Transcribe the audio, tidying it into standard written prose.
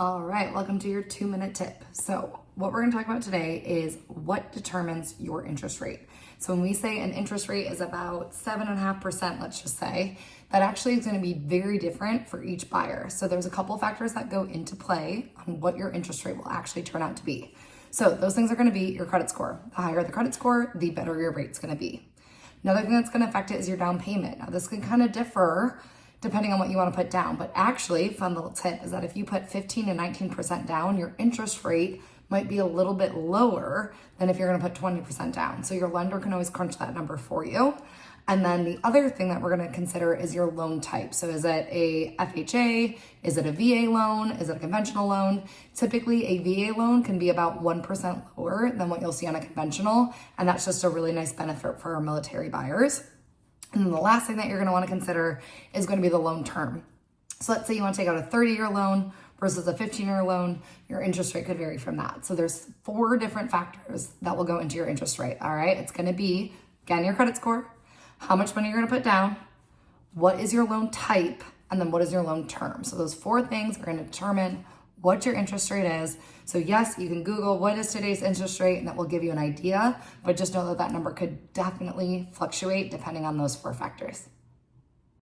All right, welcome to your 2-minute tip. So what we're gonna talk about today is what determines your interest rate. So when we say an interest rate is about 7.5%, let's just say, that actually is gonna be very different for each buyer. So there's a couple factors that go into play on what your interest rate will actually turn out to be. So those things are gonna be your credit score. The higher the credit score, the better your rate's gonna be. Another thing that's gonna affect it is your down payment. Now this can kind of differ depending on what you want to put down. But actually, fun little tip is that if you put 15 to 19% down, your interest rate might be a little bit lower than if you're going to put 20% down. So your lender can always crunch that number for you. And then the other thing that we're going to consider is your loan type. So is it a FHA? Is it a VA loan? Is it a conventional loan? Typically, a VA loan can be about 1% lower than what you'll see on a conventional. And that's just a really nice benefit for our military buyers. And then the last thing that you're gonna wanna consider is gonna be the loan term. So let's say you wanna take out a 30-year loan versus a 15-year loan, your interest rate could vary from that. So there's 4 different factors that will go into your interest rate, all right? It's gonna be, again, your credit score, how much money you're gonna put down, what is your loan type, and then what is your loan term. So those 4 things are gonna determine what your interest rate is. So yes, you can Google what is today's interest rate and that will give you an idea, but just know that that number could definitely fluctuate depending on those 4 factors.